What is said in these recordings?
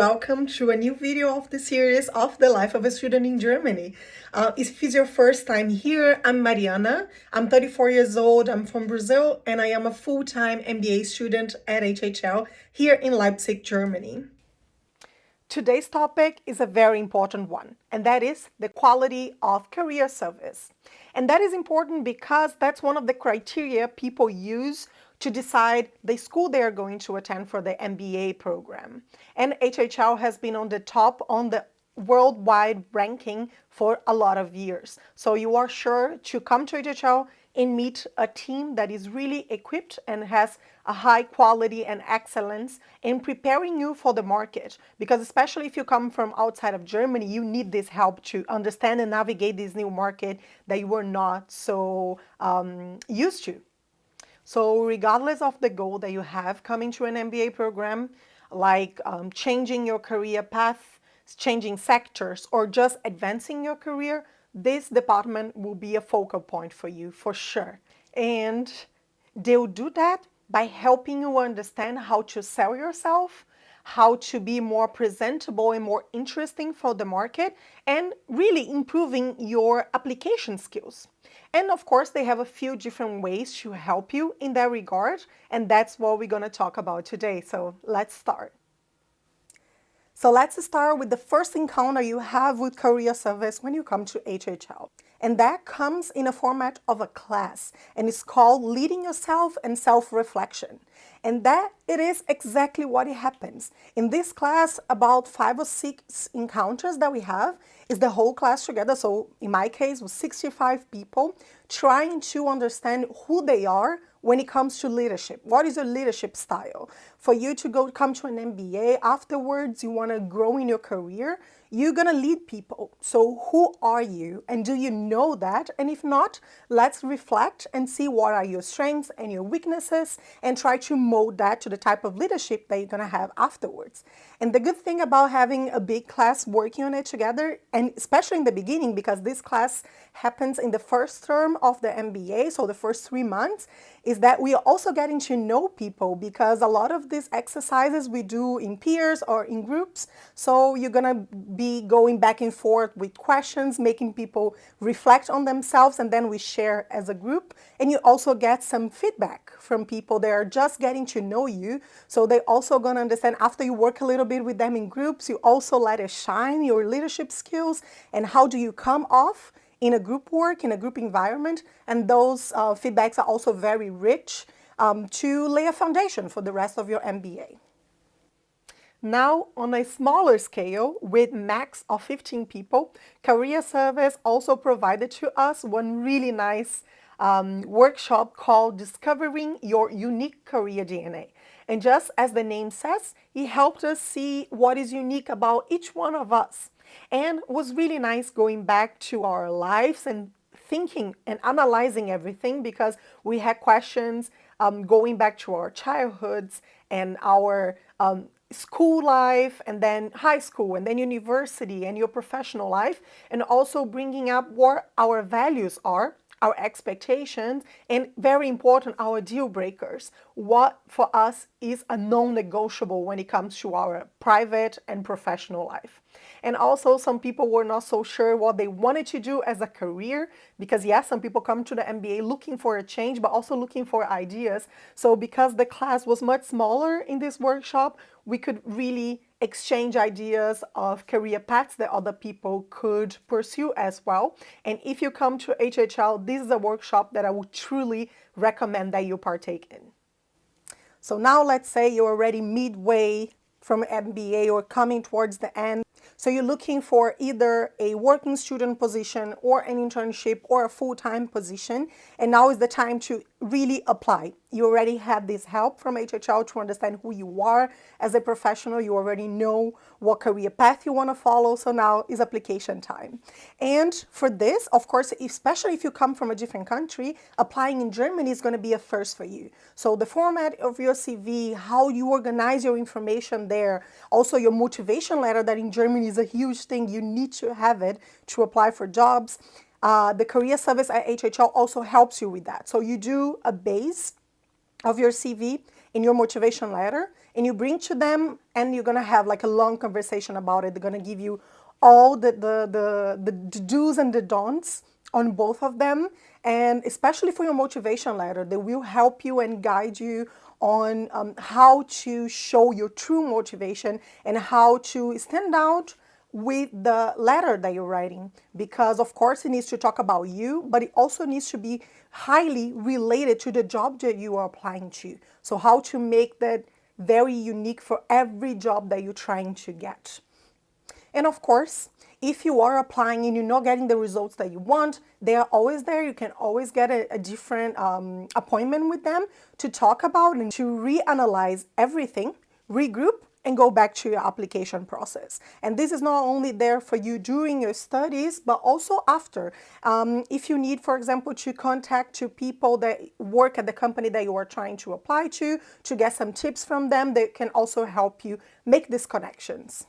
welcome to a new video of the series of the life of a student in Germany. If it's your first time here, I'm Mariana. I'm 34 years old, I'm from Brazil, and I am a full-time MBA student at HHL here in Leipzig, Germany. Today's topic is a very important one, and that is the quality of career service. And that is important because that's one of the criteria people use to decide the school they are going to attend for the MBA program. And HHL has been on the top on the worldwide ranking for a lot of years. So you are sure to come to HHL and meet a team that is really equipped and has a high quality and excellence in preparing you for the market. Because especially if you come from outside of Germany, you need this help to understand and navigate this new market that you were not so used to. So regardless of the goal that you have coming to an MBA program, like changing your career path, changing sectors, or just advancing your career, this department will be a focal point for you for sure. And they'll do that by helping you understand how to sell yourself, how to be more presentable and more interesting for the market, and really improving your application skills. And of course, they have a few different ways to help you in that regard, and that's what we're going to talk about today. So let's start. So let's start with the first encounter you have with career service when you come to HHL. And that comes in a format of a class, and it's called Leading Yourself and Self-Reflection. And that it is exactly what it happens. In this class, about 5 or 6 encounters that we have is the whole class together. So in my case, with 65 people trying to understand who they are when it comes to leadership. What is your leadership style? For you to come to an MBA, afterwards you want to grow in your career, you're going to lead people. So who are you? And do you know that? And if not, let's reflect and see what are your strengths and your weaknesses and try to mold that to the type of leadership that you're going to have afterwards. And the good thing about having a big class working on it together, and especially in the beginning, because this class happens in the first term of the MBA, so the first 3 months, is that we are also getting to know people, because a lot of these exercises we do in peers or in groups. So you're going to be going back and forth with questions, making people reflect on themselves, and then we share as a group. And you also get some feedback from people that are just getting to know you. So they're also going to understand, after you work a little bit with them in groups, you also let it shine your leadership skills and how do you come off in a group work, in a group environment. And those feedbacks are also very rich to lay a foundation for the rest of your MBA. Now, on a smaller scale, with max of 15 people, Career Service also provided to us one really nice workshop called Discovering Your Unique Career DNA. And just as the name says, he helped us see what is unique about each one of us. And it was really nice going back to our lives and thinking and analyzing everything, because we had questions going back to our childhoods and our school life, and then high school, and then university, and your professional life, and also bringing up what our values are, our expectations, and very important, our deal breakers. What for us is a non-negotiable when it comes to our private and professional life. And also, some people were not so sure what they wanted to do as a career, because yes, some people come to the MBA looking for a change, but also looking for ideas. So because the class was much smaller in this workshop, we could really exchange ideas of career paths that other people could pursue as well. And if you come to HHL, this is a workshop that I would truly recommend that you partake in. So now let's say you're already midway from MBA or coming towards the end. So you're looking for either a working student position or an internship or a full-time position. And now is the time to really apply. You already have this help from HHL to understand who you are as a professional. You already know what career path you want to follow. So now is application time. And for this, of course, especially if you come from a different country, applying in Germany is going to be a first for you. So the format of your CV, how you organize your information there, also your motivation letter, that in Germany is a huge thing. You need to have it to apply for jobs. The career service at HHL also helps you with that. So you do a base of your CV, in your motivation letter, and you bring to them, and you're going to have like a long conversation about it. They're going to give you all the do's and the don'ts on both of them. And especially for your motivation letter, they will help you and guide you on how to show your true motivation and how to stand out with the letter that you're writing. Because of course it needs to talk about you, but it also needs to be highly related to the job that you are applying to. So how to make that very unique for every job that you're trying to get. And of course, if you are applying and you're not getting the results that you want, they are always there. You can always get a different appointment with them to talk about and to reanalyze everything, regroup, and go back to your application process. And this is not only there for you during your studies, but also after. If you need, for example, to contact two people that work at the company that you are trying to apply to get some tips from them, they can also help you make these connections.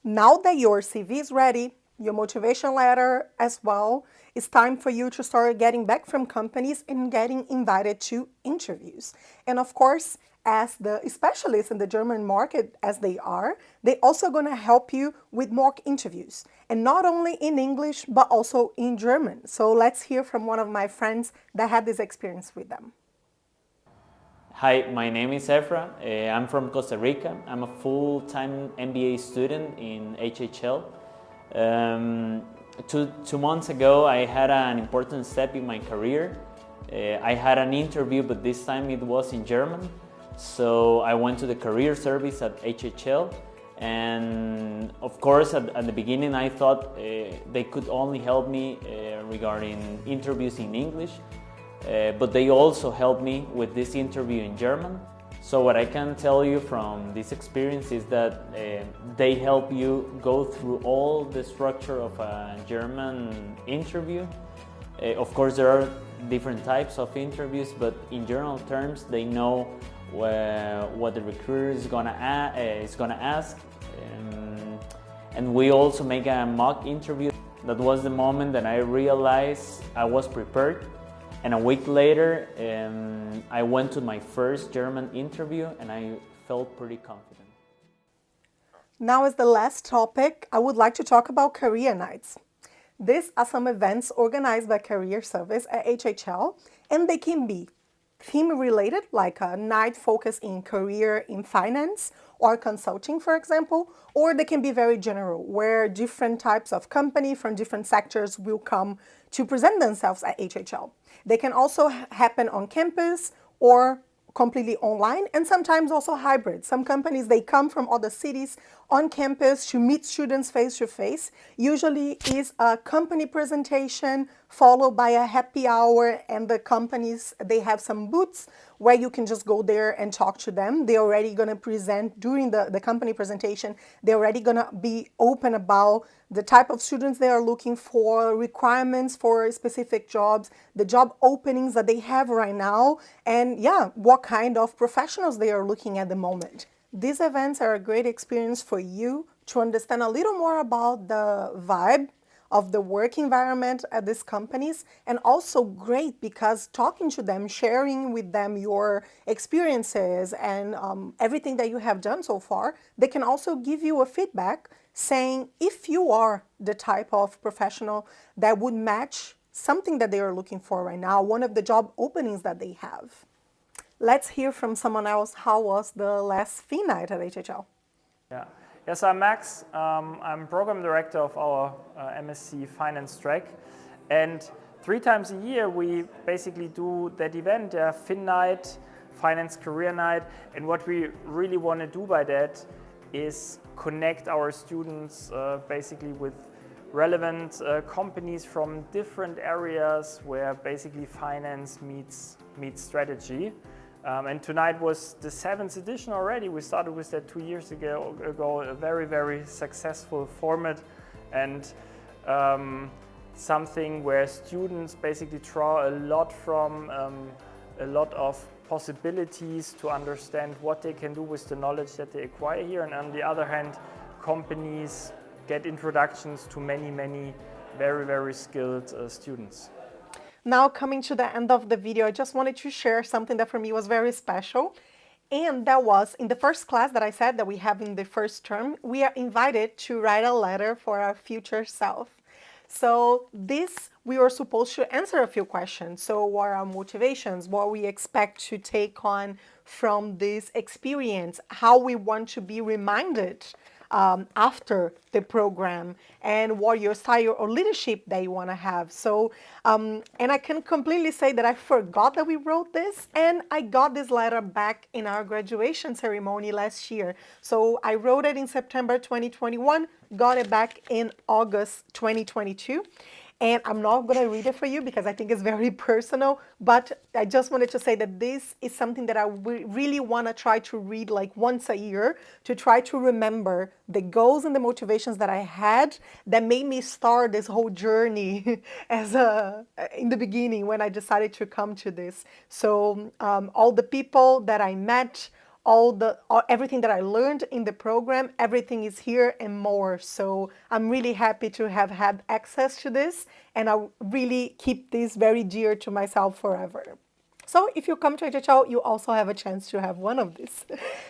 Now that your CV is ready, your motivation letter as well, it's time for you to start getting back from companies and getting invited to interviews. And of course, as the specialists in the German market as they are, they're also going to help you with mock interviews. And not only in English, but also in German. So let's hear from one of my friends that had this experience with them. Hi, my name is 𝗪𝗲𝗢. I'm from Costa Rica. I'm a full-time MBA student in HHL. 2 months ago, I had an important step in my career. I had an interview, but this time it was in German. So I went to the career service at HHL. And of course, at the beginning, I thought they could only help me regarding interviews in English. But they also helped me with this interview in German. So what I can tell you from this experience is that they help you go through all the structure of a German interview. Of course, there are different types of interviews, but in general terms, they know what the recruiter is gonna ask. And we also make a mock interview. That was the moment that I realized I was prepared. And a week later, I went to my first German interview and I felt pretty confident. Now as the last topic, I would like to talk about career nights. These are some events organized by Career Service at HHL, and they can be theme related, like a night focused in career in finance or consulting, for example, or they can be very general, where different types of company from different sectors will come to present themselves at HHL. They can also happen on campus or completely online, and sometimes also hybrid. Some companies, they come from other cities on campus to meet students face to face. Usually is a company presentation followed by a happy hour, and the companies, they have some booths where you can just go there and talk to them. They're already going to present during the company presentation. They're already going to be open about the type of students they are looking for, requirements for specific jobs, the job openings that they have right now, and yeah, what kind of professionals they are looking at the moment. These events are a great experience for you to understand a little more about the vibe of the work environment at these companies, and also great because talking to them, sharing with them your experiences and everything that you have done so far, they can also give you a feedback saying if you are the type of professional that would match something that they are looking for right now, one of the job openings that they have. Let's hear from someone else. How was the last fee night at HHL? Yes, I'm Max. I'm program director of our MSc Finance track. And 3 times a year, we basically do that event, Fin Night, Finance Career Night. And what we really want to do by that is connect our students basically with relevant companies from different areas where basically finance meets strategy. And tonight was the 7th edition already. We started with that 2 years ago, a very, very successful format, and something where students basically draw a lot from a lot of possibilities to understand what they can do with the knowledge that they acquire here. And on the other hand, companies get introductions to many, many very, very skilled students. Now coming to the end of the video, I just wanted to share something that for me was very special. And that was in the first class that I said that we have in the first term, we are invited to write a letter for our future self. So this, we were supposed to answer a few questions. So what are our motivations? What we expect to take on from this experience? How we want to be reminded after the program, and what your style or leadership that you want to have. So, and I can completely say that I forgot that we wrote this, and I got this letter back in our graduation ceremony last year. So I wrote it in September 2021, got it back in August 2022. And I'm not going to read it for you because I think it's very personal, but I just wanted to say that this is something that I really want to try to read like once a year, to try to remember the goals and the motivations that I had that made me start this whole journey in the beginning when I decided to come to this. So all the people that I met, everything that I learned in the program, everything is here and more. So I'm really happy to have had access to this, and I really keep this very dear to myself forever. So if you come to HHL, you also have a chance to have one of these.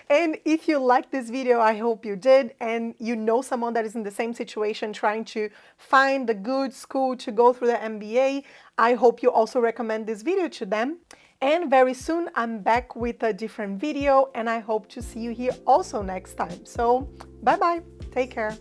And if you liked this video, I hope you did, and you know someone that is in the same situation trying to find the good school to go through the MBA, I hope you also recommend this video to them. And very soon I'm back with a different video, and I hope to see you here also next time. So bye bye, take care.